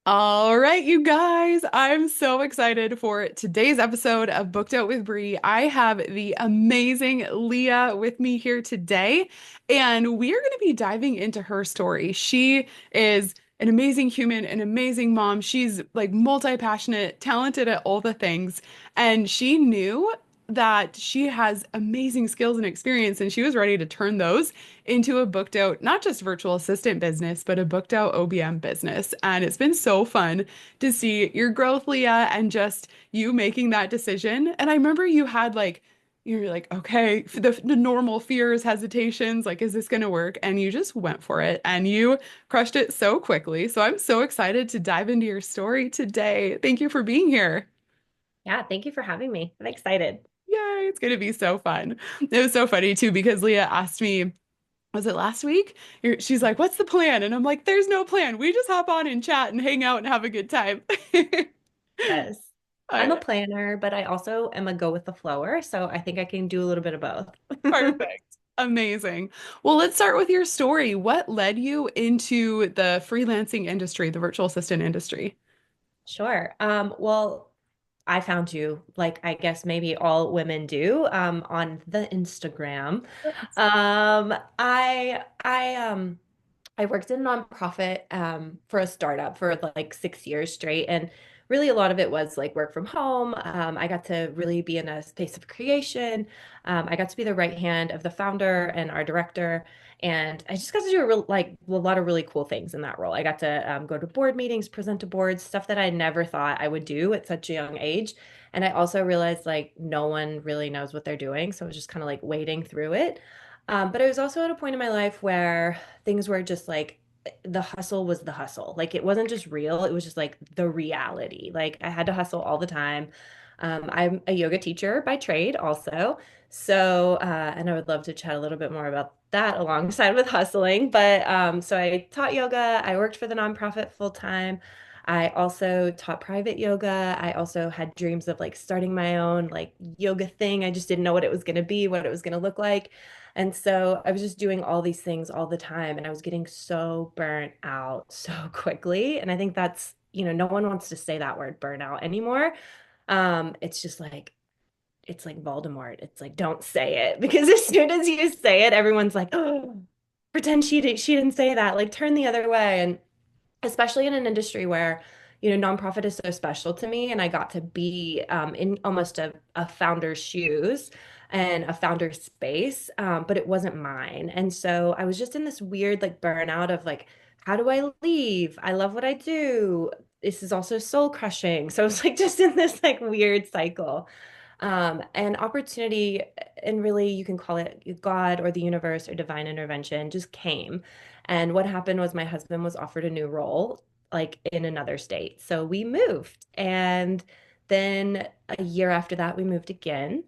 All right, you guys, I'm so excited for today's episode of Booked Out with Bree. I have the amazing Leah with me here today, and we are going to be diving into her story. She is an amazing human, an amazing mom. She's like multi-passionate, talented at all the things, and she knew that she has amazing skills and experience, and she was ready to turn those into a booked out, not just virtual assistant business, but a booked out OBM business. And it's been so fun to see your growth, Leah, and just you making that decision. And I remember you had like, you're like, okay, the normal fears, hesitations, like, is this going to work? And you just went for it and you crushed it so quickly. So I'm so excited to dive into your story today. Thank you for being here. Yeah, thank you for having me. I'm excited. Yay, it's going to be so fun. It was so funny too because Leah asked me, was it last week? She's like, "What's the plan?" And I'm like, "There's no plan. We just hop on and chat and hang out and have a good time." Yes. I I'm a know. planner, but I also am a go with the flower, so I think I can do a little bit of both. Perfect. Amazing. Well, let's start with your story. What led you into the freelancing industry, the virtual assistant industry? Sure. Well, I found you, like I guess maybe all women do, on the Instagram. I worked in a nonprofit for a startup for like 6 years straight. And really, a lot of it was like work from home. I got to really be in a space of creation. I got to be the right hand of the founder and our director. And I just got to do like a lot of really cool things in that role. I got to go to board meetings, present to boards, stuff that I never thought I would do at such a young age. And I also realized like no one really knows what they're doing. So I was just kind of like wading through it. But I was also at a point in my life where things were just like the hustle was the hustle. Like it wasn't just real, it was just like the reality. Like I had to hustle all the time. I'm a yoga teacher by trade also. So, and I would love to chat a little bit more about that alongside with hustling. But so I taught yoga, I worked for the nonprofit full time. I also taught private yoga. I also had dreams of like starting my own like yoga thing. I just didn't know what it was going to be, what it was going to look like. And so I was just doing all these things all the time and I was getting so burnt out so quickly. And I think that's, no one wants to say that word burnout anymore. It's just like, it's like Voldemort. It's like, don't say it because as soon as you say it, everyone's like, oh, pretend she didn't say that. Like turn the other way. And especially in an industry where nonprofit is so special to me and I got to be in almost a founder's shoes and a founder's space, but it wasn't mine. And so I was just in this weird like burnout of like, how do I leave? I love what I do. This is also soul crushing. So it's like just in this like weird cycle. And opportunity, and really you can call it God or the universe or divine intervention, just came. And what happened was my husband was offered a new role, like in another state. So we moved. And then a year after that, we moved again.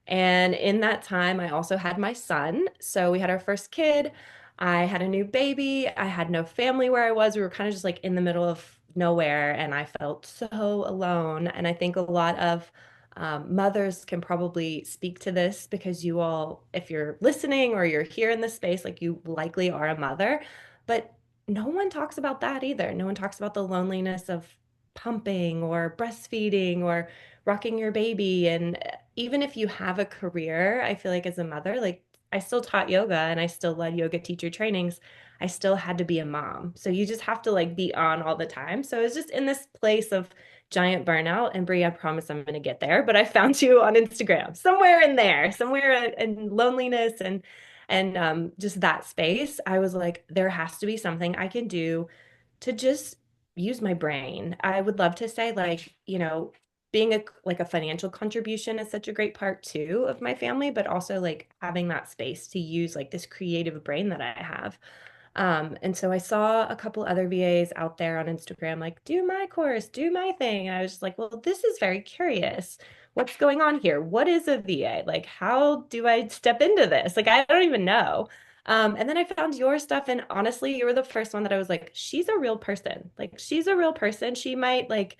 And in that time, I also had my son. So we had our first kid. I had a new baby. I had no family where I was. We were kind of just like in the middle of nowhere. And I felt so alone. And I think a lot of mothers can probably speak to this because you all, if you're listening or you're here in this space, like you likely are a mother, but no one talks about that either. No one talks about the loneliness of pumping or breastfeeding or rocking your baby. And even if you have a career, I feel like as a mother, like I still taught yoga and I still led yoga teacher trainings. I still had to be a mom. So you just have to like be on all the time. So it's just in this place of giant burnout. And Brie, I promise I'm going to get there. But I found you on Instagram, somewhere in there, somewhere in loneliness and just that space. I was like, there has to be something I can do to just use my brain. I would love to say like, being a financial contribution is such a great part too of my family, but also like having that space to use like this creative brain that I have. And so I saw a couple other VAs out there on Instagram, like, do my course, do my thing. And I was just like, well, this is very curious. What's going on here? What is a VA? Like, how do I step into this? Like, I don't even know. And then I found your stuff, and honestly, you were the first one that I was like, she's a real person. Like, she's a real person. She might like,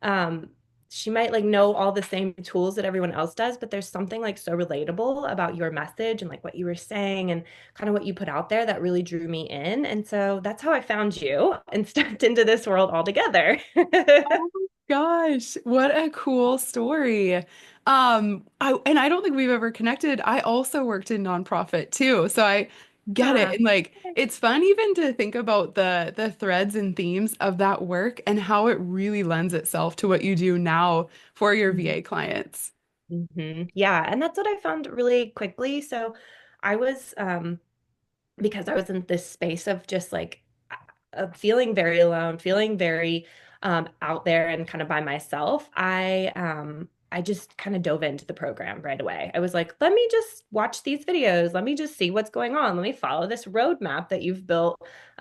um, she might like know all the same tools that everyone else does, but there's something like so relatable about your message and like what you were saying and kind of what you put out there that really drew me in. And so that's how I found you and stepped into this world altogether. Oh my gosh, what a cool story. And I don't think we've ever connected. I also worked in nonprofit too, so I get it. Ah, And like it's fun even to think about the threads and themes of that work and how it really lends itself to what you do now for your VA clients. Yeah, and that's what I found really quickly. So I was because I was in this space of just like feeling very alone, feeling very out there and kind of by myself. I just kind of dove into the program right away. I was like, let me just watch these videos. Let me just see what's going on. Let me follow this roadmap that you've built,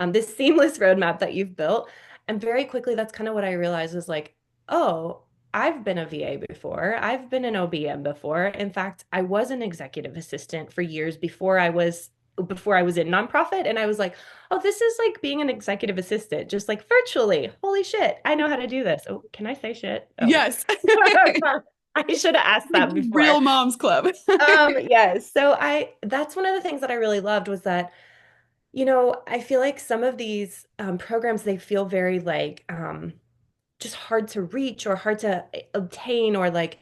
this seamless roadmap that you've built. And very quickly, that's kind of what I realized is like, oh, I've been a VA before. I've been an OBM before. In fact, I was an executive assistant for years before I was in nonprofit. And I was like, oh, this is like being an executive assistant, just like virtually. Holy shit, I know how to do this. Oh, can I say shit? Oh, Yes. I should have asked Like that before. real mom's club. Yes. So that's one of the things that I really loved was that, I feel like some of these programs, they feel very like just hard to reach or hard to obtain, or like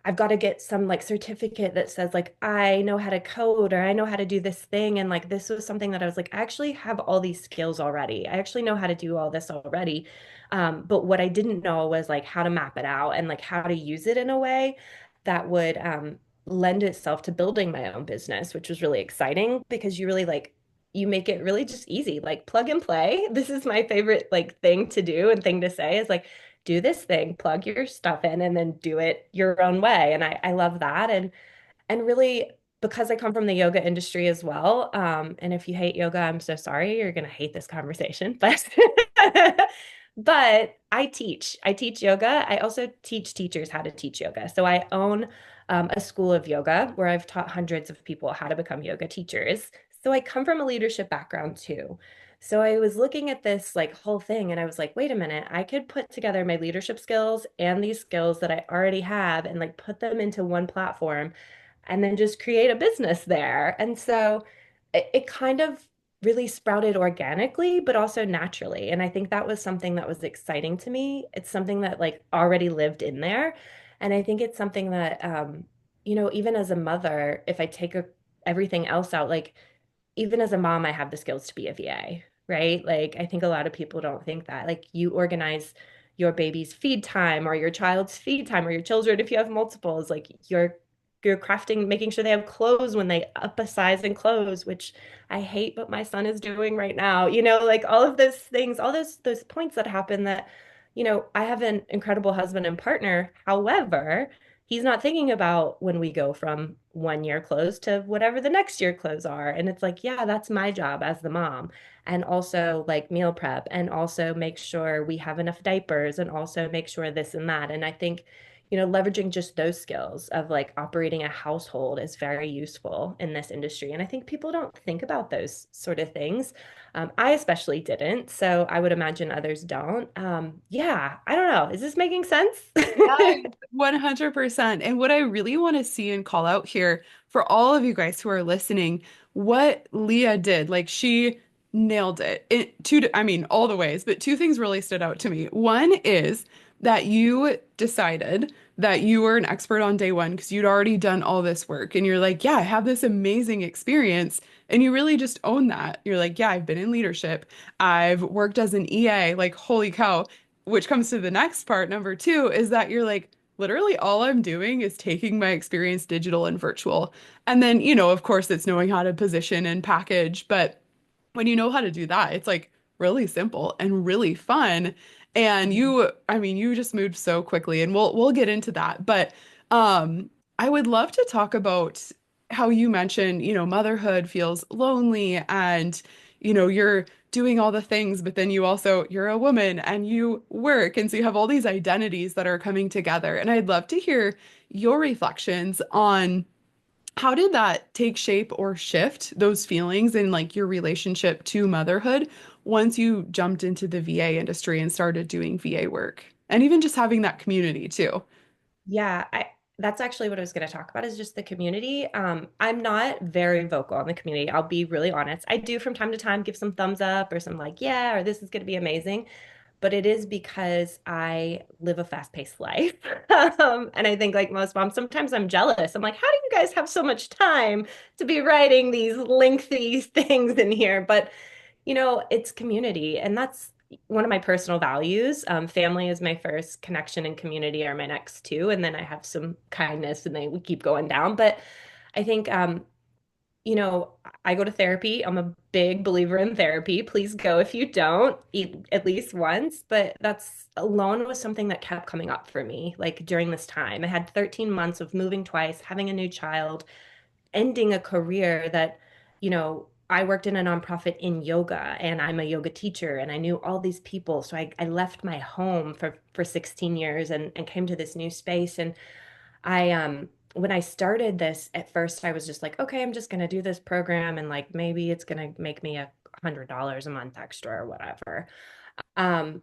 I've got to get some like certificate that says like I know how to code or I know how to do this thing. And like this was something that I was like, I actually have all these skills already. I actually know how to do all this already. But what I didn't know was like how to map it out and like how to use it in a way that would lend itself to building my own business, which was really exciting because you really like you make it really just easy, like plug and play. This is my favorite like thing to do and thing to say is like do this thing, plug your stuff in, and then do it your own way. And I love that. And really, because I come from the yoga industry as well, and if you hate yoga, I'm so sorry, you're gonna hate this conversation. But but I teach. I teach yoga. I also teach teachers how to teach yoga. So I own a school of yoga where I've taught hundreds of people how to become yoga teachers. So I come from a leadership background too. So I was looking at this like whole thing and I was like, wait a minute, I could put together my leadership skills and these skills that I already have and like put them into one platform and then just create a business there. And so it kind of really sprouted organically, but also naturally. And I think that was something that was exciting to me. It's something that like already lived in there. And I think it's something that, even as a mother, if I take everything else out, like even as a mom, I have the skills to be a VA, right? Like, I think a lot of people don't think that. Like, you organize your baby's feed time or your child's feed time or your children, if you have multiples, like, you're crafting, making sure they have clothes when they up a size in clothes, which I hate, but my son is doing right now. Like all of those things, all those points that happen that, I have an incredible husband and partner. However, he's not thinking about when we go from 1 year clothes to whatever the next year clothes are. And it's like, yeah, that's my job as the mom. And also like meal prep and also make sure we have enough diapers and also make sure this and that. And I think, leveraging just those skills of like operating a household is very useful in this industry. And I think people don't think about those sort of things. I especially didn't. So I would imagine others don't. Yeah, I don't know. Is this making sense? Yes, 100%. And what I really want to see and call out here for all of you guys who are listening, what Leah did, like she nailed it. I mean, all the ways, but two things really stood out to me. One is that you decided that you were an expert on day one because you'd already done all this work. And you're like, yeah, I have this amazing experience. And you really just own that. You're like, yeah, I've been in leadership. I've worked as an EA. Like, holy cow, which comes to the next part, number two, is that you're like, literally all I'm doing is taking my experience digital and virtual. And then, of course, it's knowing how to position and package. But when you know how to do that, it's like really simple and really fun. And I mean, you just moved so quickly, and we'll get into that. But I would love to talk about how you mentioned, motherhood feels lonely and, you're doing all the things, but then you're a woman and you work. And so you have all these identities that are coming together. And I'd love to hear your reflections on how did that take shape or shift those feelings in like your relationship to motherhood once you jumped into the VA industry and started doing VA work? and even just having that community too. Yeah, that's actually what I was going to talk about is just the community. I'm not very vocal on the community. I'll be really honest. I do from time to time give some thumbs up or some like, yeah, or this is going to be amazing. But it is because I live a fast-paced life. And I think like most moms, sometimes I'm jealous. I'm like, how do you guys have so much time to be writing these lengthy things in here? But it's community, and that's one of my personal values. Family is my first connection, and community are my next two. And then I have some kindness, and they we keep going down. But I think you know, I go to therapy. I'm a big believer in therapy. Please go if you don't, eat at least once. But that's alone was something that kept coming up for me, like during this time. I had 13 months of moving twice, having a new child, ending a career that, I worked in a nonprofit in yoga, and I'm a yoga teacher, and I knew all these people. So I left my home for 16 years and came to this new space. And when I started this, at first I was just like, okay, I'm just gonna do this program, and like maybe it's gonna make me $100 a month extra or whatever. Um,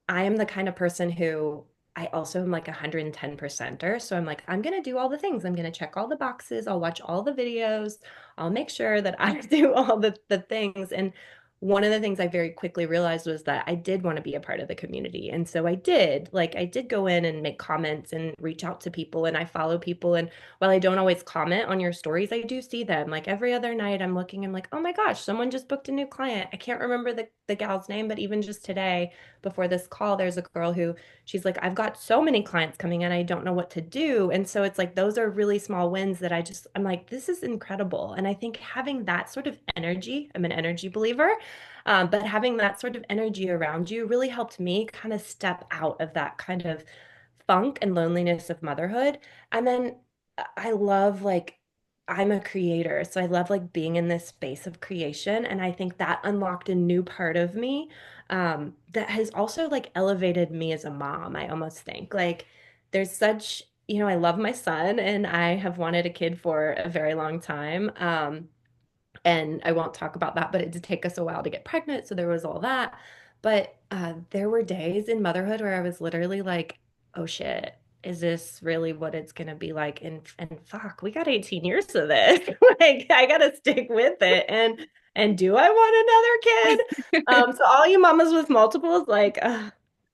I am the kind of person who I also am like 110%er. So I'm like, I'm gonna do all the things. I'm gonna check all the boxes. I'll watch all the videos. I'll make sure that I do all the things. And one of the things I very quickly realized was that I did want to be a part of the community. And so I did. Like I did go in and make comments and reach out to people, and I follow people. And while I don't always comment on your stories, I do see them. Like every other night I'm looking, I'm like, oh my gosh, someone just booked a new client. I can't remember the gal's name, but even just today before this call, there's a girl who she's like, I've got so many clients coming in, I don't know what to do. And so it's like those are really small wins that I'm like, this is incredible. And I think having that sort of energy, I'm an energy believer, but having that sort of energy around you really helped me kind of step out of that kind of funk and loneliness of motherhood. And then I love like I'm a creator, so I love like being in this space of creation, and I think that unlocked a new part of me that has also like elevated me as a mom. I almost think like there's such, I love my son, and I have wanted a kid for a very long time. And I won't talk about that, but it did take us a while to get pregnant. So there was all that. But there were days in motherhood where I was literally like, oh shit, is this really what it's going to be like? And fuck, we got 18 years of this. Like, I got to stick with it. And do I want another kid? So all you mamas with multiples, like,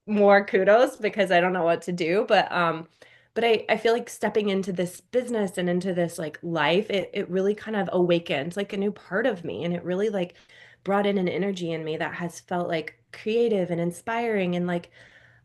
more kudos because I don't know what to do. But I feel like stepping into this business and into this like life, it really kind of awakened like a new part of me. And it really like brought in an energy in me that has felt like creative and inspiring, and like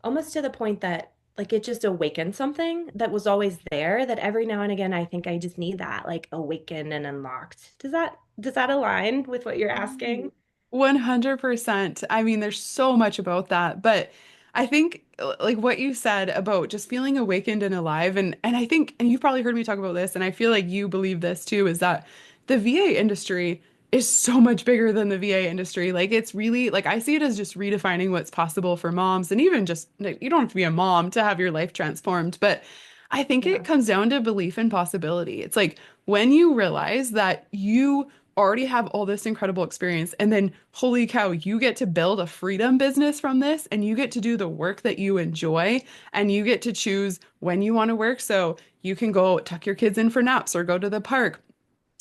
almost to the point that like it just awakened something that was always there, that every now and again I think I just need that like awakened and unlocked. Does that align with what you're asking? 100%. I mean, there's so much about that, but I think like what you said about just feeling awakened and alive, and I think, and you've probably heard me talk about this, and I feel like you believe this too, is that the VA industry is so much bigger than the VA industry. Like it's really like I see it as just redefining what's possible for moms, and even just like, you don't have to be a mom to have your life transformed, but I think it Yeah. comes down to belief and possibility. It's like when you realize that you already have all this incredible experience, and then holy cow, you get to build a freedom business from this, and you get to do the work that you enjoy, and you get to choose when you want to work. So you can go tuck your kids in for naps or go to the park.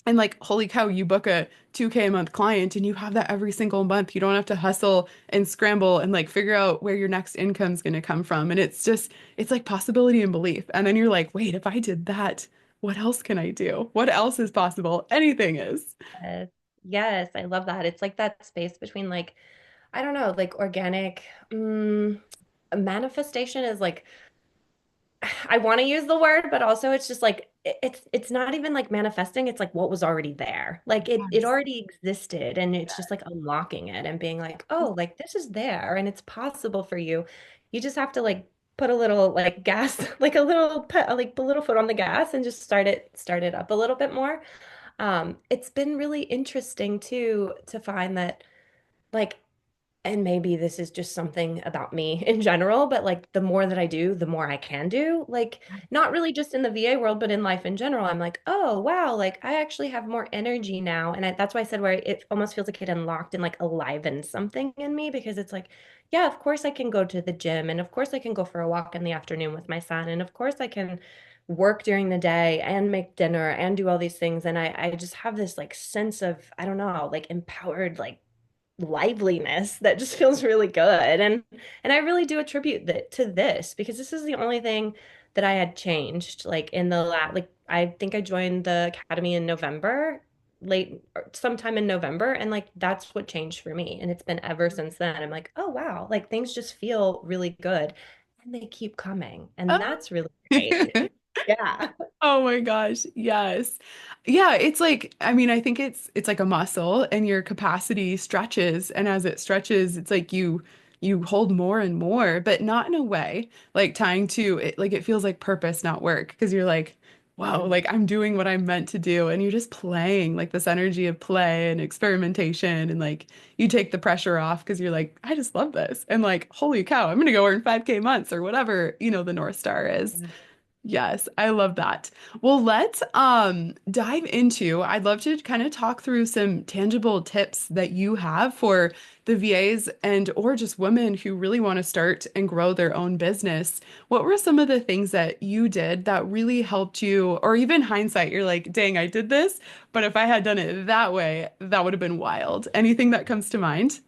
And like, holy cow, you book a 2K a month client and you have that every single month. You don't have to hustle and scramble and like figure out where your next income's going to come from. And it's just, it's like possibility and belief. And then you're like, wait, if I did that, what else can I do? What else is possible? Anything is. Yes. Yes, I love that. It's like that space between like, I don't know, like organic manifestation is like I want to use the word, but also it's just like it's not even like manifesting, it's like what was already there. Like it Yes. already existed, and it's just like unlocking it and being like, "Oh, like this is there and it's possible for you." You just have to like put a little like gas, like a little foot on the gas and just start it up a little bit more. It's been really interesting too to find that like and maybe this is just something about me in general, but like the more that I do, the more I can do. Like, not really just in the VA world, but in life in general. I'm like, oh, wow, like I actually have more energy now. And that's why I said where it almost feels like it unlocked and like alivened something in me because it's like, yeah, of course I can go to the gym. And of course I can go for a walk in the afternoon with my son. And of course I can work during the day and make dinner and do all these things. And I just have this like sense of, I don't know, like empowered, like liveliness that just feels really good. And I really do attribute that to this because this is the only thing that I had changed like in the like I think I joined the academy in November, late or sometime in November, and like that's what changed for me. And it's been ever since then. I'm like, "Oh wow, like things just feel really good." And they keep coming. And that's really great. Yeah. Oh my gosh, yes. Yeah, it's like I mean, I think it's like a muscle and your capacity stretches and as it stretches, it's like you hold more and more, but not in a way like tying to it like it feels like purpose, not work, because you're like, wow, like I'm doing what I'm meant to do and you're just playing like this energy of play and experimentation and like you take the pressure off because you're like, I just love this. And like, holy cow, I'm gonna go earn 5K months or whatever, the North Star is. Yes, I love that. Well, let's dive into, I'd love to kind of talk through some tangible tips that you have for the VAs and or just women who really want to start and grow their own business. What were some of the things that you did that really helped you, or even hindsight, you're like, dang, I did this, but if I had done it that way, that would have been wild. Anything that comes to mind?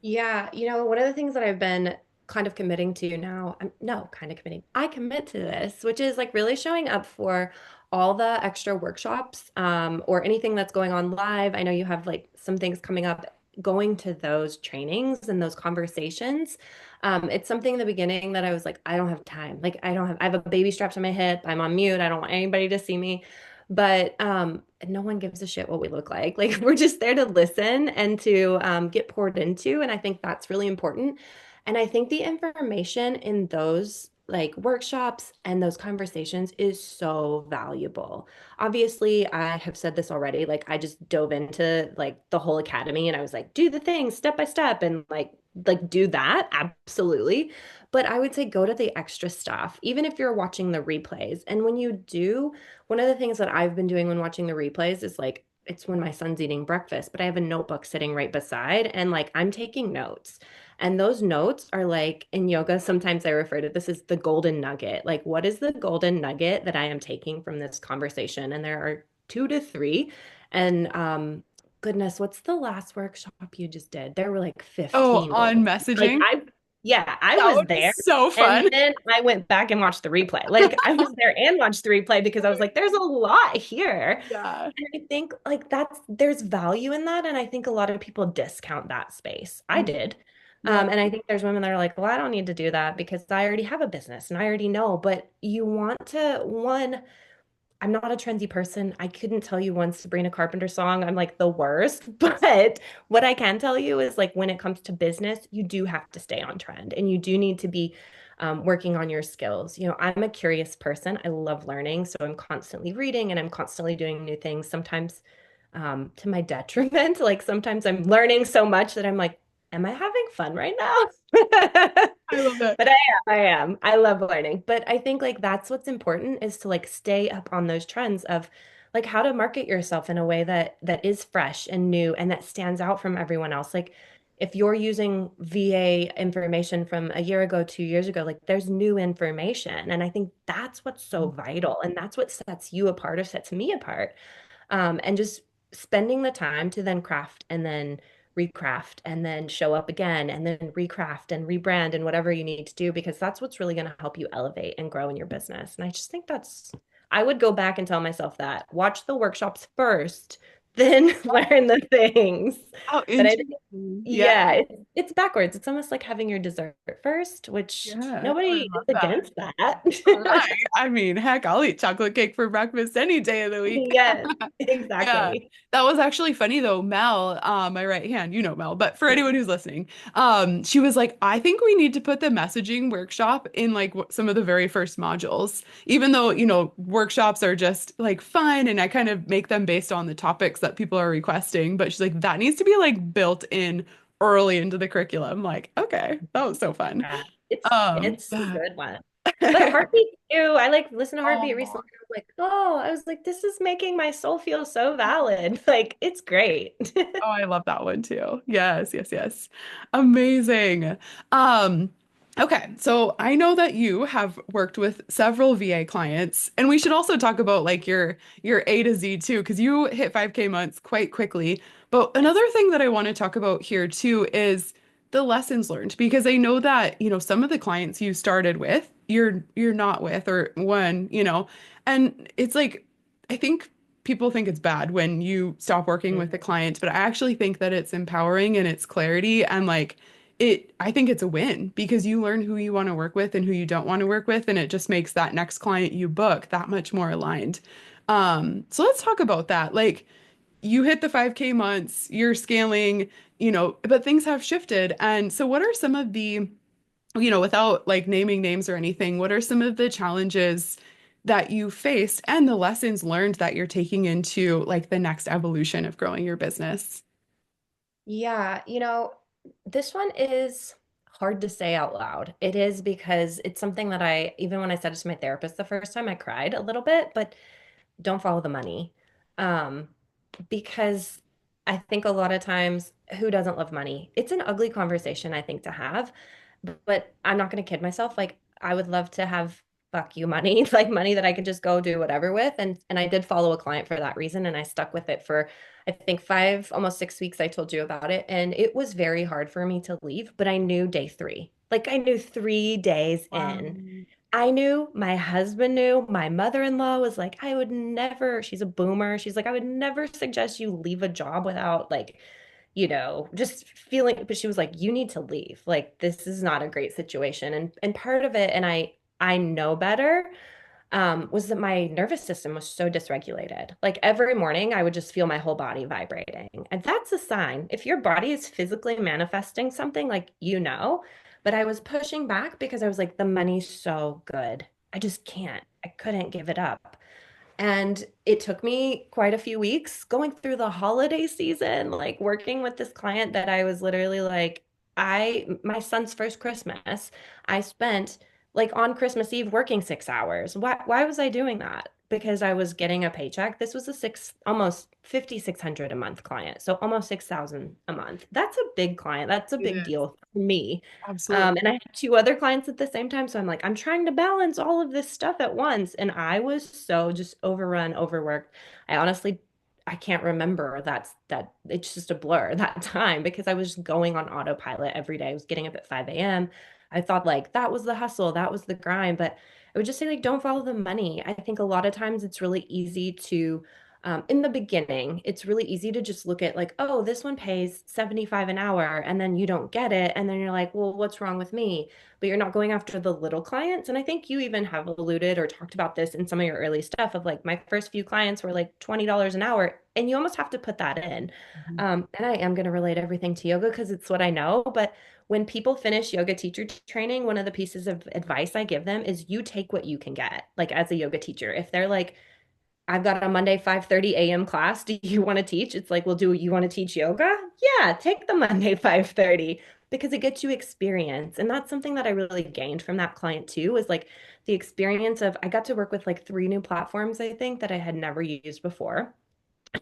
Yeah, one of the things that I've been kind of committing to now, no, kind of committing, I commit to this, which is like really showing up for all the extra workshops, or anything that's going on live. I know you have like some things coming up, going to those trainings and those conversations. It's something in the beginning that I was like, I don't have time. Like I have a baby strapped to my hip. I'm on mute. I don't want anybody to see me. But no one gives a shit what we look like. Like we're just there to listen and to get poured into. And I think that's really important. And I think the information in those like workshops and those conversations is so valuable. Obviously, I have said this already. Like I just dove into like the whole academy and I was like, do the thing step by step and like do that. Absolutely. But I would say go to the extra stuff, even if you're watching the replays. And when you do, one of the things that I've been doing when watching the replays is like, it's when my son's eating breakfast, but I have a notebook sitting right beside and like I'm taking notes. And those notes are like in yoga, sometimes I refer to this as the golden nugget. Like, what is the golden nugget that I am taking from this conversation? And there are two to three. And goodness, what's the last workshop you just did? There were like Oh, 15 on goals. Like messaging? yeah, I That was would be there. so And fun. then I went back and watched the replay. Like I was there and watched the replay because I was like, there's a lot here. Yeah. And I think like there's value in that. And I think a lot of people discount that space. I Mhm. did. Yeah. And I think there's women that are like, well, I don't need to do that because I already have a business and I already know. But you want to, one, I'm not a trendy person. I couldn't tell you one Sabrina Carpenter song. I'm like the worst. But what I can tell you is like when it comes to business, you do have to stay on trend and you do need to be working on your skills. I'm a curious person. I love learning. So I'm constantly reading and I'm constantly doing new things, sometimes to my detriment. Like sometimes I'm learning so much that I'm like, am I having fun right now? I love it. But I am. I love learning. But I think like that's what's important is to like stay up on those trends of like how to market yourself in a way that is fresh and new and that stands out from everyone else. Like if you're using VA information from a year ago, 2 years ago, like there's new information. And I think that's what's so vital. And that's what sets you apart or sets me apart. And just spending the time to then craft and then recraft and then show up again and then recraft and rebrand and whatever you need to do because that's what's really going to help you elevate and grow in your business. And I just think I would go back and tell myself that watch the workshops first, then learn the things. How But I think, interesting. Yeah. yeah, it's backwards. It's almost like having your dessert first, which Yeah. I nobody is love that. against that. Right. I mean, heck, I'll eat chocolate cake for breakfast any day of the week. Yes, Yeah. exactly. That was actually funny though. Mel, my right hand, you know Mel, but for anyone who's listening, she was like, I think we need to put the messaging workshop in like some of the very first modules, even though, workshops are just like fun and I kind of make them based on the topics that people are requesting. But she's like, that needs to be like built in early into the curriculum. Like, okay, that was so fun. Yeah, it's a That good one. But Heartbeat too, I like listened to Heartbeat oh, recently. I was like, this is making my soul feel so valid. Like, it's great. oh, I love that one too. Yes, yes, yes. Amazing. Um, okay, so I know that you have worked with several VA clients, and we should also talk about like your A to Z too, because you hit 5K months quite quickly. But Yes. another thing that I want to talk about here too is the lessons learned, because I know that, some of the clients you started with, you're not with, or one, and it's like I think people think it's bad when you stop working with a client, but I actually think that it's empowering and it's clarity and like I think it's a win because you learn who you want to work with and who you don't want to work with, and it just makes that next client you book that much more aligned. So let's talk about that. Like you hit the 5K months, you're scaling, but things have shifted. And so what are some of the without like naming names or anything, what are some of the challenges that you faced and the lessons learned that you're taking into like the next evolution of growing your business? Yeah, this one is hard to say out loud. It is because it's something that even when I said it to my therapist the first time, I cried a little bit, but don't follow the money. Um, because I think a lot of times, who doesn't love money? It's an ugly conversation, I think, to have, but I'm not going to kid myself. Like, I would love to have fuck you money, like money that I could just go do whatever with. And I did follow a client for that reason, and I stuck with it for I think 5, almost 6 weeks. I told you about it, and it was very hard for me to leave, but I knew day three. Like I knew 3 days Wow. in. I knew, my husband knew, my mother-in-law was like, I would never, she's a boomer. She's like, I would never suggest you leave a job without like, just feeling, but she was like, you need to leave. Like this is not a great situation. And part of it, and I know better, was that my nervous system was so dysregulated. Like every morning, I would just feel my whole body vibrating. And that's a sign. If your body is physically manifesting something, like but I was pushing back because I was like, the money's so good. I just can't. I couldn't give it up. And it took me quite a few weeks going through the holiday season, like working with this client that I was literally like, my son's first Christmas, I spent like on Christmas Eve working 6 hours. Why was I doing that? Because I was getting a paycheck. This was almost 5,600 a month client. So almost 6,000 a month. That's a big client. That's a It big is. deal for me. Absolutely. And I had two other clients at the same time. So I'm like, I'm trying to balance all of this stuff at once. And I was so just overrun, overworked. I can't remember that it's just a blur that time because I was just going on autopilot every day. I was getting up at 5 a.m. I thought like that was the hustle, that was the grind. But I would just say like, don't follow the money. I think a lot of times it's really easy to in the beginning, it's really easy to just look at like, oh, this one pays 75 an hour, and then you don't get it. And then you're like, well, what's wrong with me? But you're not going after the little clients. And I think you even have alluded or talked about this in some of your early stuff of like, my first few clients were like $20 an hour. And you almost have to put that in. Mhm. And I am going to relate everything to yoga because it's what I know. But when people finish yoga teacher training, one of the pieces of advice I give them is you take what you can get, like as a yoga teacher. If they're like, I've got a Monday 5:30 a.m. class. Do you want to teach? It's like, well, do you want to teach yoga? Yeah, take the Monday 5:30 because it gets you experience. And that's something that I really gained from that client too, was like the experience of I got to work with like 3 new platforms, I think, that I had never used before.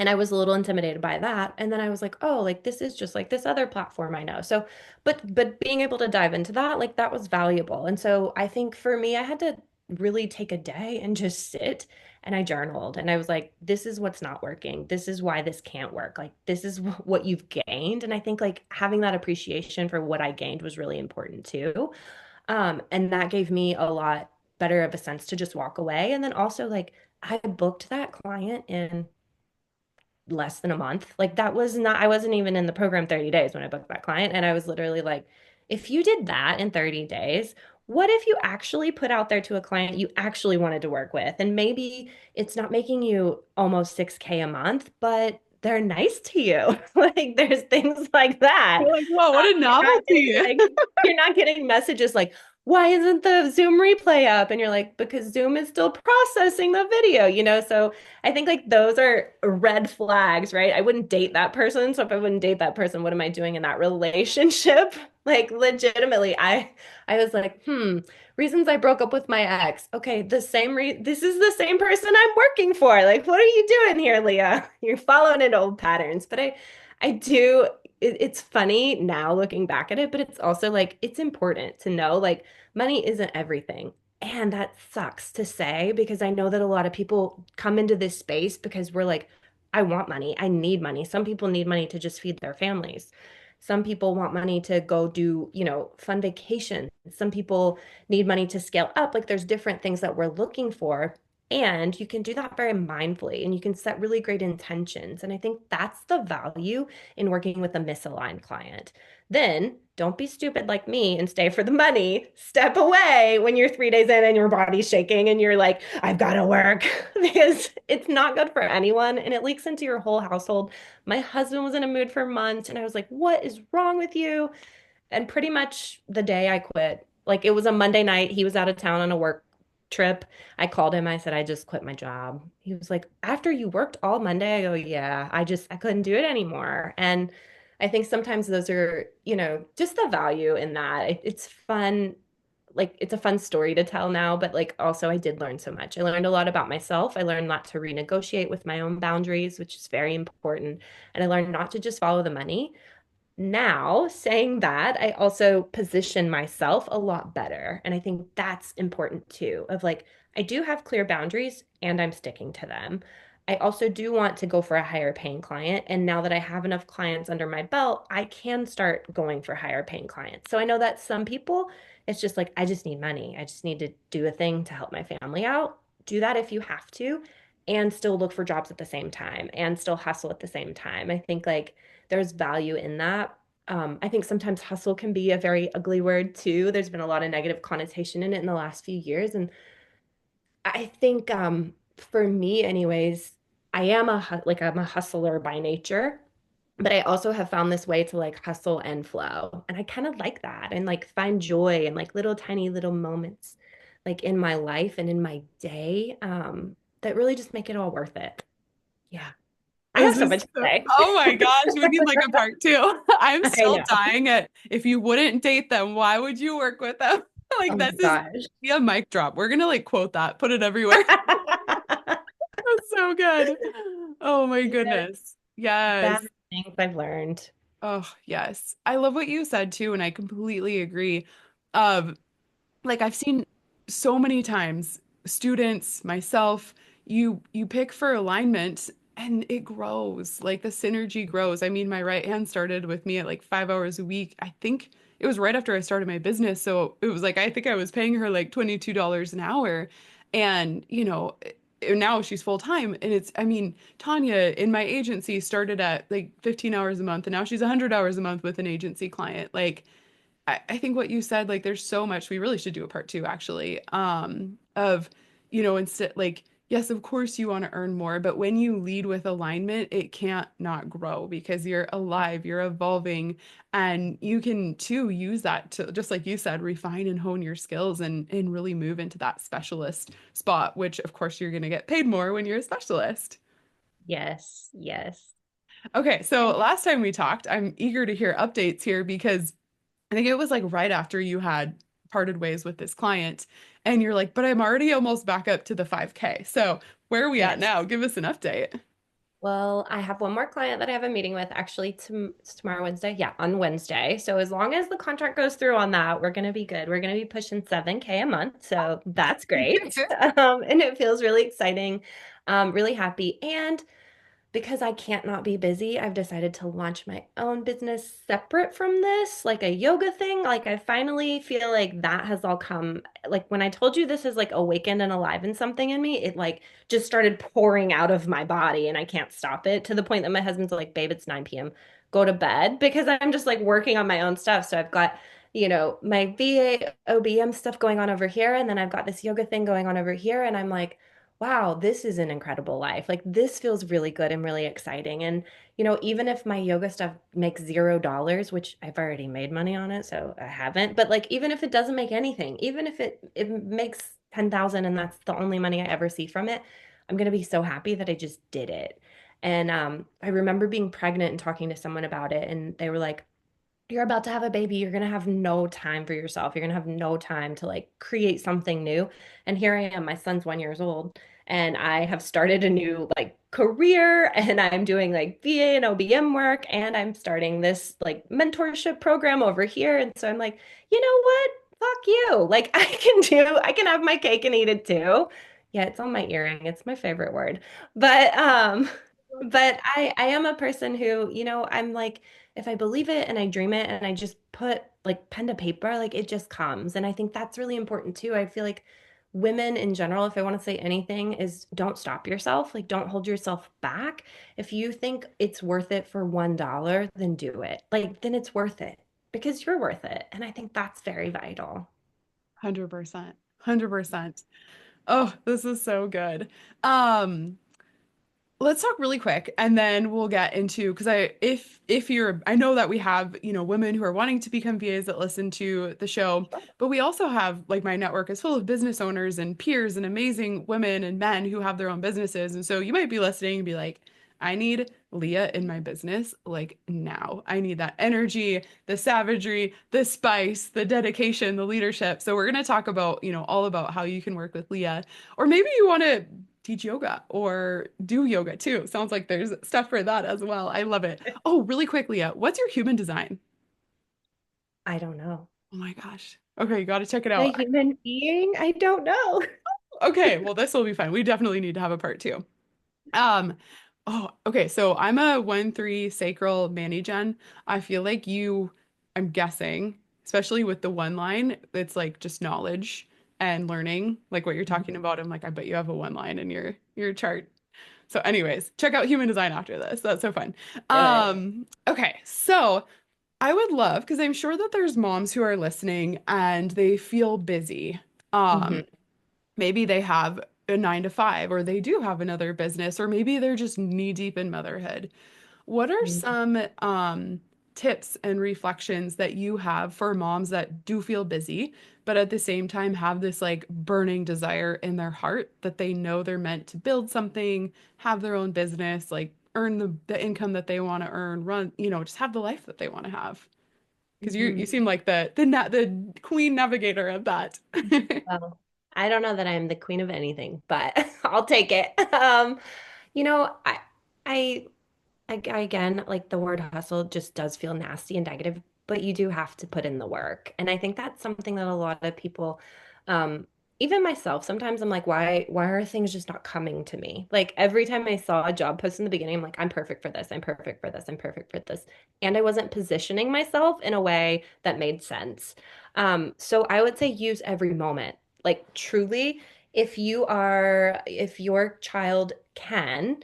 And I was a little intimidated by that. And then I was like, oh, like this is just like this other platform I know. So, but being able to dive into that, like that was valuable. And so I think for me, I had to really take a day and just sit, and I journaled, and I was like, this is what's not working. This is why this can't work. Like this is what you've gained. And I think like having that appreciation for what I gained was really important too. And that gave me a lot better of a sense to just walk away. And then also like I booked that client in less than a month. Like that was not, I wasn't even in the program 30 days when I booked that client. And I was literally like, if you did that in 30 days, what if you actually put out there to a client you actually wanted to work with? And maybe it's not making you almost 6K a month, but they're nice to you. Like there's things like that. You're like, whoa, what a You're not getting novelty. like, you're not getting messages like, why isn't the Zoom replay up? And you're like, because Zoom is still processing the video, you know? So I think like those are red flags, right? I wouldn't date that person. So if I wouldn't date that person, what am I doing in that relationship? Like legitimately, I was like, reasons I broke up with my ex. Okay, this is the same person I'm working for. Like, what are you doing here, Leah? You're following in old patterns. But I do it's funny now looking back at it, but it's also like it's important to know like money isn't everything. And that sucks to say because I know that a lot of people come into this space because we're like, I want money. I need money. Some people need money to just feed their families. Some people want money to go do, fun vacation. Some people need money to scale up. Like there's different things that we're looking for. And you can do that very mindfully and you can set really great intentions. And I think that's the value in working with a misaligned client. Then don't be stupid like me and stay for the money. Step away when you're 3 days in and your body's shaking and you're like, I've got to work because it's not good for anyone and it leaks into your whole household. My husband was in a mood for months and I was like, what is wrong with you? And pretty much the day I quit, like it was a Monday night, he was out of town on a work trip. I called him. I said, I just quit my job. He was like, after you worked all Monday? I go, yeah, I couldn't do it anymore. And I think sometimes those are, just the value in that. It's fun. Like it's a fun story to tell now, but like also I did learn so much. I learned a lot about myself. I learned not to renegotiate with my own boundaries, which is very important. And I learned not to just follow the money. Now, saying that, I also position myself a lot better. And I think that's important too, of like, I do have clear boundaries and I'm sticking to them. I also do want to go for a higher paying client. And now that I have enough clients under my belt, I can start going for higher paying clients. So I know that some people, it's just like, I just need money. I just need to do a thing to help my family out. Do that if you have to, and still look for jobs at the same time and still hustle at the same time. I think like, there's value in that. I think sometimes hustle can be a very ugly word too. There's been a lot of negative connotation in it in the last few years. And I think for me, anyways, I'm a hustler by nature, but I also have found this way to like hustle and flow. And I kind of like that and like find joy and like little tiny little moments like in my life and in my day that really just make it all worth it. Yeah. I have This so is much to so, say. oh my gosh, we need like a part two. I'm I still know. dying at if you wouldn't date them, why would you work with them? Like Oh this my is gosh. be a mic drop. We're gonna like quote that, put it everywhere. That's so good. Oh my Yeah, goodness. Yes. bad things I've learned. Oh, yes. I love what you said too, and I completely agree. Of like I've seen so many times students, myself, you pick for alignment and it grows. Like the synergy grows. I mean, my right hand started with me at like 5 hours a week. I think it was right after I started my business. So it was like I think I was paying her like $22 an hour. And, now she's full time. And it's, I mean, Tanya in my agency started at like 15 hours a month and now she's 100 hours a month with an agency client. Like I think what you said, like there's so much we really should do a part two actually, of, instead like, yes, of course you want to earn more, but when you lead with alignment, it can't not grow because you're alive, you're evolving, and you can too use that to, just like you said, refine and hone your skills and really move into that specialist spot, which of course you're going to get paid more when you're a specialist. Yes, yes. Okay, so last time we talked, I'm eager to hear updates here because I think it was like right after you had parted ways with this client, and you're like, but I'm already almost back up to the 5K. So where are we at Yes. now? Give us an update. Well, I have one more client that I have a meeting with actually tomorrow, Wednesday. Yeah, on Wednesday. So as long as the contract goes through on that, we're going to be good. We're going to be pushing 7K a month. So that's great. And it feels really exciting. Really happy. And because I can't not be busy, I've decided to launch my own business separate from this, like a yoga thing. Like I finally feel like that has all come. Like when I told you this is like awakened and alive in something in me, it like just started pouring out of my body and I can't stop it to the point that my husband's like, babe, it's 9 p.m. Go to bed because I'm just like working on my own stuff. So I've got, my VA OBM stuff going on over here, and then I've got this yoga thing going on over here. And I'm like, wow, this is an incredible life. Like this feels really good and really exciting. And, even if my yoga stuff makes $0, which I've already made money on it, so I haven't, but like even if it doesn't make anything, even if it makes 10,000 and that's the only money I ever see from it, I'm gonna be so happy that I just did it. And I remember being pregnant and talking to someone about it, and they were like, you're about to have a baby. You're going to have no time for yourself. You're going to have no time to like create something new. And here I am, my son's 1 years old, and I have started a new like career and I'm doing like VA and OBM work and I'm starting this like mentorship program over here. And so I'm like, you know what? Fuck you. Like I can have my cake and eat it too. Yeah, it's on my earring. It's my favorite word. But I am a person who, I'm like if I believe it and I dream it and I just put like pen to paper, like it just comes. And I think that's really important too. I feel like women in general, if I want to say anything, is don't stop yourself. Like don't hold yourself back. If you think it's worth it for $1, then do it. Like then it's worth it because you're worth it. And I think that's very vital. 100%. 100%. Oh, this is so good. Um, Let's talk really quick and then we'll get into because if you're I know that we have, women who are wanting to become VAs that listen to the show, but we also have like my network is full of business owners and peers and amazing women and men who have their own businesses. And so you might be listening and be like, I need Leah in my business like now. I need that energy, the savagery, the spice, the dedication, the leadership. So we're going to talk about, all about how you can work with Leah. Or maybe you want to teach yoga or do yoga too. Sounds like there's stuff for that as well. I love it. Oh, really quickly, what's your human design? I don't know. Oh my gosh. Okay, you got to check it The out. human being? I don't know. Okay, well, this will be fun. We definitely need to have a part two. Um, oh, okay. So I'm a 1-3 sacral Gen. I feel like I'm guessing, especially with the one line, it's like just knowledge and learning, like what you're talking about. I'm like, I bet you have a one line in your chart. So, anyways, check out human design after this. That's so fun. Do it. Okay, so I would love, because I'm sure that there's moms who are listening and they feel busy. Um, Hmm. Maybe they have a 9 to 5, or they do have another business, or maybe they're just knee deep in motherhood. What are some tips and reflections that you have for moms that do feel busy, but at the same time have this like burning desire in their heart that they know they're meant to build something, have their own business, like earn the income that they want to earn, run, just have the life that they want to have? Because you Hmm. seem like the queen navigator of that. Well, I don't know that I'm the queen of anything, but I'll take it. You know, I, again, like the word hustle just does feel nasty and negative, but you do have to put in the work. And I think that's something that a lot of people, um, even myself, sometimes I'm like, why are things just not coming to me? Like every time I saw a job post in the beginning, I'm like, I'm perfect for this. I'm perfect for this. I'm perfect for this. And I wasn't positioning myself in a way that made sense. So I would say use every moment. Like truly, if your child can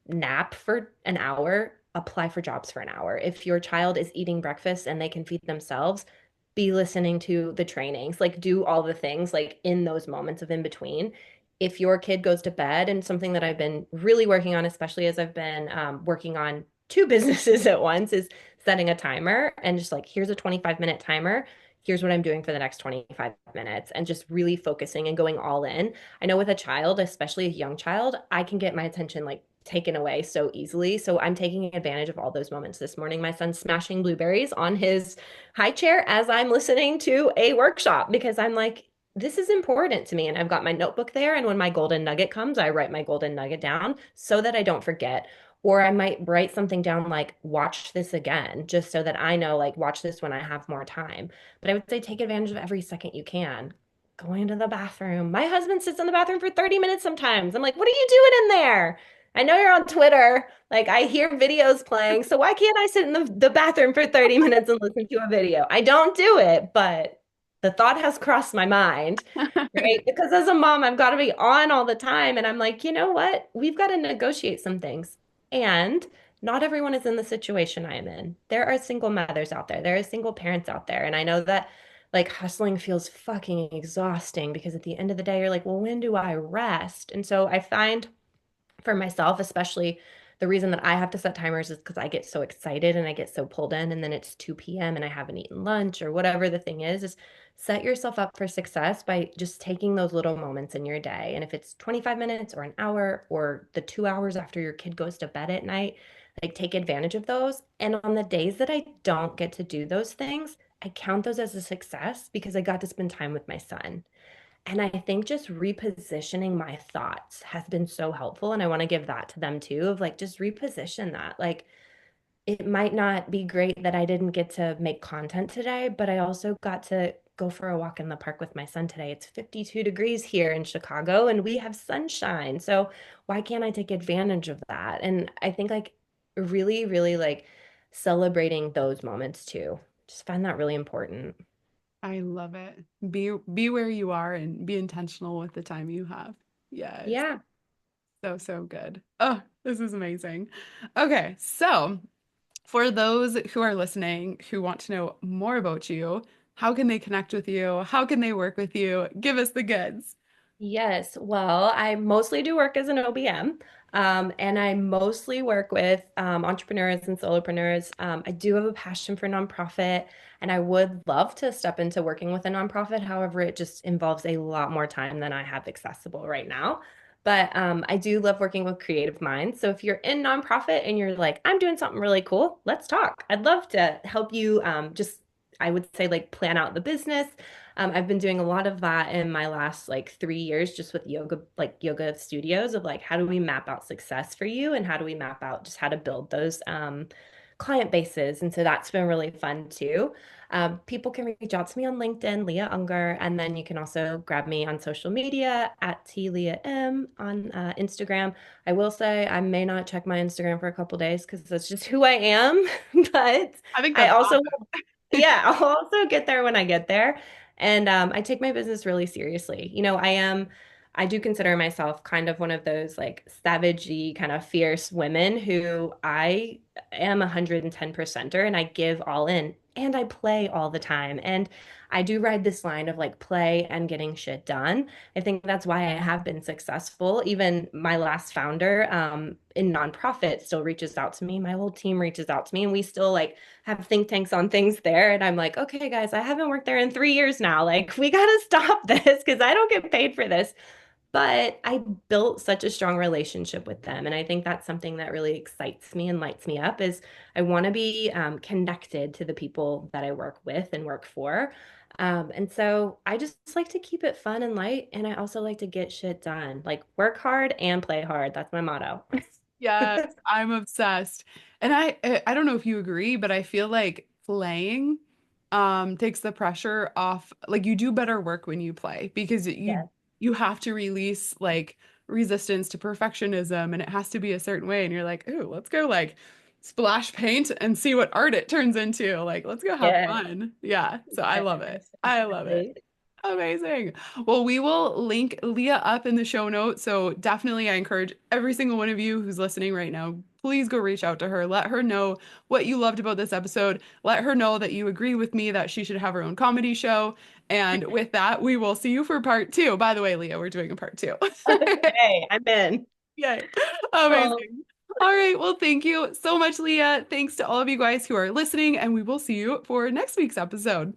nap for an hour, apply for jobs for an hour. If your child is eating breakfast and they can feed themselves, be listening to the trainings, like do all the things like in those moments of in between. If your kid goes to bed, and something that I've been really working on, especially as I've been working on two businesses at once, is setting a timer and just like, here's a 25-minute timer. Here's what I'm doing for the next 25 minutes, and just really focusing and going all in. I know with a child, especially a young child, I can get my attention like taken away so easily. So I'm taking advantage of all those moments this morning. My son's smashing blueberries on his high chair as I'm listening to a workshop because I'm like, this is important to me. And I've got my notebook there. And when my golden nugget comes, I write my golden nugget down so that I don't forget. Or I might write something down like, watch this again, just so that I know, like, watch this when I have more time. But I would say take advantage of every second you can. Going to the bathroom. My husband sits in the bathroom for 30 minutes sometimes. I'm like, what are you doing in there? I know you're on Twitter. Like I hear videos playing. So why can't I sit in the bathroom for 30 minutes and listen to a video? I don't do it, but the thought has crossed my mind, right? Because as a mom, I've got to be on all the time. And I'm like, you know what? We've got to negotiate some things. And not everyone is in the situation I am in. There are single mothers out there. There are single parents out there. And I know that like hustling feels fucking exhausting because at the end of the day, you're like, well, when do I rest? And so I find for myself, especially the reason that I have to set timers is because I get so excited and I get so pulled in, and then it's 2 p.m. and I haven't eaten lunch or whatever the thing is set yourself up for success by just taking those little moments in your day. And if it's 25 minutes or an hour or the 2 hours after your kid goes to bed at night, like take advantage of those. And on the days that I don't get to do those things, I count those as a success because I got to spend time with my son. And I think just repositioning my thoughts has been so helpful. And I want to give that to them too, of like, just reposition that. Like, it might not be great that I didn't get to make content today, but I also got to go for a walk in the park with my son today. It's 52 degrees here in Chicago and we have sunshine. So why can't I take advantage of that? And I think like really, really like celebrating those moments too. Just find that really important. I love it. Be where you are and be intentional with the time you have. Yes. Yeah. So, so good. Oh, this is amazing. Okay, so for those who are listening who want to know more about you, how can they connect with you? How can they work with you? Give us the goods. Yes. Well, I mostly do work as an OBM, and I mostly work with entrepreneurs and solopreneurs. I do have a passion for nonprofit, and I would love to step into working with a nonprofit. However, it just involves a lot more time than I have accessible right now. But I do love working with creative minds. So if you're in nonprofit and you're like, I'm doing something really cool, let's talk. I'd love to help you just, I would say, like plan out the business. I've been doing a lot of that in my last like 3 years, just with yoga, like yoga studios of like, how do we map out success for you? And how do we map out just how to build those client bases? And so that's been really fun too. People can reach out to me on LinkedIn, Leah Unger, and then you can also grab me on social media at TLeahM on Instagram. I will say I may not check my Instagram for a couple days because that's just who I am, but I think I that's also awesome. yeah, I'll also get there when I get there. And I take my business really seriously. I do consider myself kind of one of those like savagey, kind of fierce women who I am 110%er and I give all in and I play all the time. And I do ride this line of like play and getting shit done. I think that's why I have been successful. Even my last founder in nonprofit still reaches out to me. My whole team reaches out to me and we still like have think tanks on things there. And I'm like, okay, guys, I haven't worked there in 3 years now. Like, we got to stop this because I don't get paid for this. But I built such a strong relationship with them. And I think that's something that really excites me and lights me up is I want to be connected to the people that I work with and work for. And so I just like to keep it fun and light. And I also like to get shit done, like work hard and play hard. That's my motto. Yes, I'm obsessed. And I don't know if you agree, but I feel like playing takes the pressure off. Like you do better work when you play because Yes. you have to release like resistance to perfectionism and it has to be a certain way and you're like, "Ooh, let's go like splash paint and see what art it turns into. Like, let's go have Yes. fun." Yeah, so I love it. Yes. I love it. Exactly. Amazing. Well, we will link Leah up in the show notes. So definitely, I encourage every single one of you who's listening right now, please go reach out to her. Let her know what you loved about this episode. Let her know that you agree with me that she should have her own comedy show. And with that, we will see you for part two. By the way, Leah, we're doing a part two. Okay, I'm in. Yay. Oh, Amazing. All right. Well, thank you so much, Leah. Thanks to all of you guys who are listening, and we will see you for next week's episode.